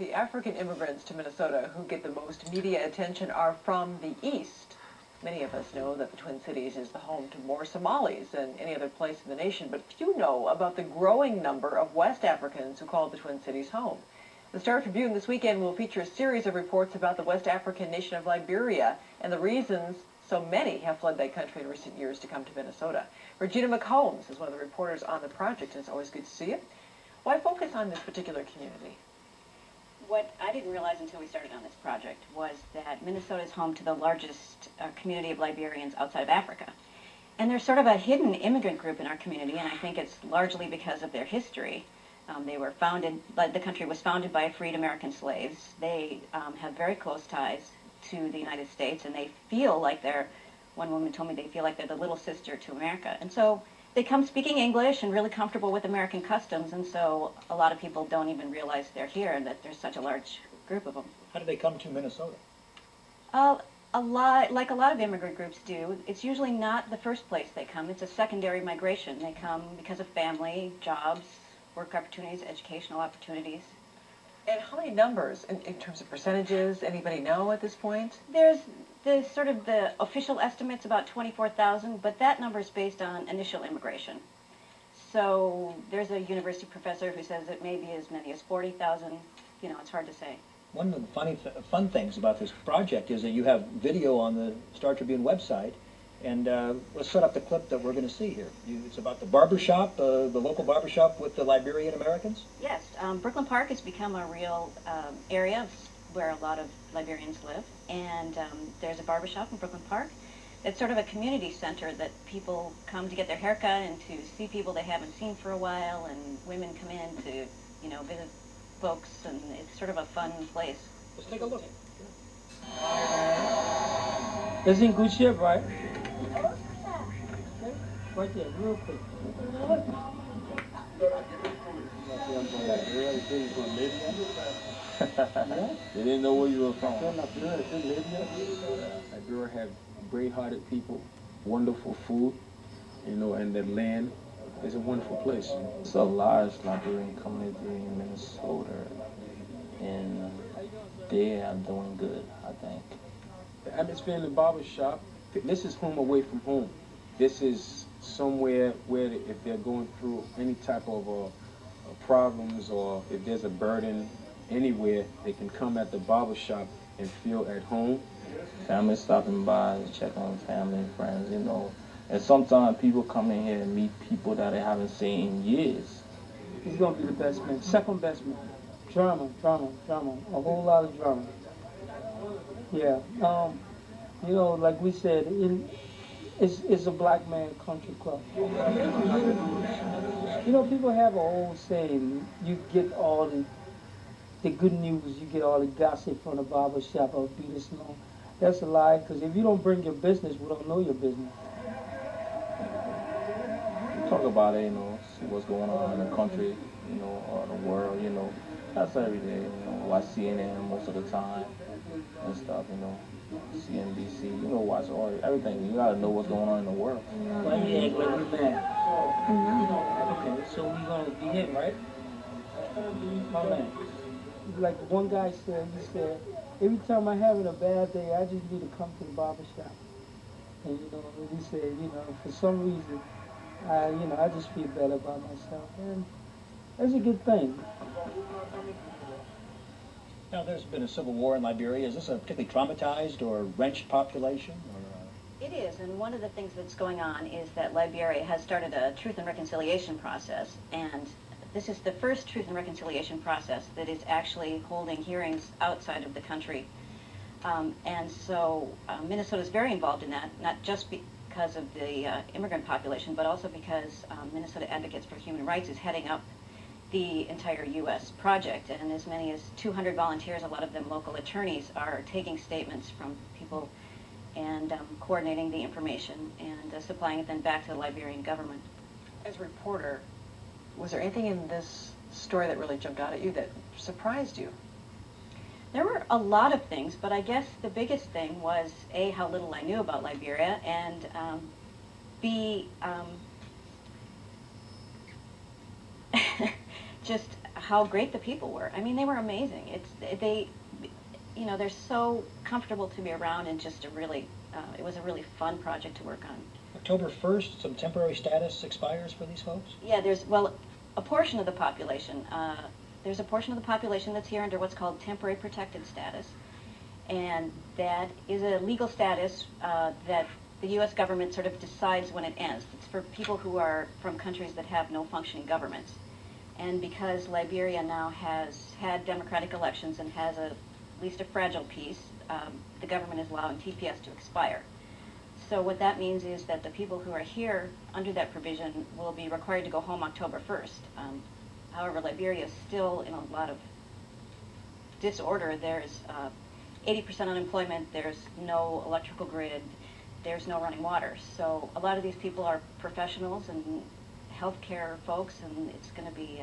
The African immigrants to Minnesota who get the most media attention are from the East. Many of us know that the Twin Cities is the home to more Somalis than any other place in the nation, but few know about the growing number of West Africans who call the Twin Cities home. The Star Tribune this weekend will feature a series of reports about the West African nation of Liberia and the reasons so many have fled that country in recent years to come to Minnesota. Regina McCombs is one of the reporters on the project, and it's always good to see you. Why focus on this particular community? What I didn't realize until we started on this project was that Minnesota is home to the largest community of Liberians outside of Africa. And there's sort of a hidden immigrant group in our community, and I think it's largely because of their history. The country was founded by freed American slaves. They have very close ties to the United States, and they feel like one woman told me they feel like they're the little sister to America. And so they come speaking English and really comfortable with American customs, and so a lot of people don't even realize they're here and that there's such a large group of them. How do they come to Minnesota? Like a lot of immigrant groups do, it's usually not the first place they come. It's a secondary migration. They come because of family, jobs, work opportunities, educational opportunities. And how many numbers, in terms of percentages, anybody know at this point? There's the official estimate's about 24,000, but that number is based on initial immigration. So there's a university professor who says it may be as many as 40,000. You know, it's hard to say. One of the fun things about this project is that you have video on the Star Tribune website, and let's set up the clip that we're going to see here. It's about the barbershop, the local barbershop with the Liberian Americans? Yes, Brooklyn Park has become a real area where a lot of Liberians live, and there's a barbershop in Brooklyn Park. It's sort of a community center that people come to get their haircut and to see people they haven't seen for a while, and women come in to, you know, visit folks, and it's sort of a fun place. Let's take a look. It's in good shape, right? Right there, real quick. They didn't know where you were from. Liberia have great-hearted people, wonderful food, you know, and the land is a wonderful place. It's a large Liberian community in Minnesota, and they are doing good, I think. The atmosphere in the barber shop, this is home away from home. This is somewhere where if they're going through any type of problems, or if there's a burden anywhere, they can come at the barber shop and feel at home. Family stopping by, checking on family and friends, you know. And sometimes people come in here and meet people that they haven't seen in years. He's going to be the best man. Second best man. Drama. A whole lot of drama. Yeah. You know, like we said, it's a black man country club. You know, people have an old saying, you get all the good news, you get all the gossip from the barber shop or Beat Snow. That's a lie, because if you don't bring your business, we don't know your business. Talk about it, you know, see what's going on in the country, you know, or the world, you know. That's every day, you know, watch CNN most of the time and stuff, you know. CNBC, you know, watch everything. You gotta know what's going on in the world. Why you act like you mad? Okay, so we gonna be him, right? My man. Like one guy said, he said, every time I'm having a bad day, I just need to come to the barber shop. And you know, he said, you know, for some reason, I just feel better about myself, and that's a good thing. Now, there's been a civil war in Liberia. Is this a particularly traumatized or wrenched population? It is, and one of the things that's going on is that Liberia has started a truth and reconciliation process, and this is the first truth and reconciliation process that is actually holding hearings outside of the country. And so Minnesota is very involved in that, not just because of the immigrant population, but also because Minnesota Advocates for Human Rights is heading up the entire U.S. project, and as many as 200 volunteers, a lot of them local attorneys, are taking statements from people and coordinating the information and supplying it then back to the Liberian government. As a reporter, was there anything in this story that really jumped out at you that surprised you? There were a lot of things, but I guess the biggest thing was A, how little I knew about Liberia, and B, just how great the people were. I mean, they were amazing. They're so comfortable to be around, and just it was a really fun project to work on. October 1st, some temporary status expires for these folks? Yeah, a portion of the population. There's a portion of the population that's here under what's called temporary protected status, and that is a legal status that the U.S. government sort of decides when it ends. It's for people who are from countries that have no functioning governments. And because Liberia now has had democratic elections and has at least a fragile peace, the government is allowing TPS to expire. So what that means is that the people who are here under that provision will be required to go home October 1st. However, Liberia is still in a lot of disorder. There's 80% unemployment, there's no electrical grid, there's no running water. So a lot of these people are professionals and healthcare folks, and it's going to be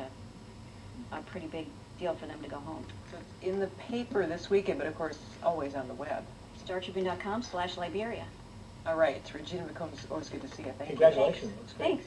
a pretty big deal for them to go home. So it's in the paper this weekend, but of course always on the web. StarTribune.com/Liberia. All right, Regina McComb, it's always good to see you. Thank you. Congratulations. Looks great. Thanks.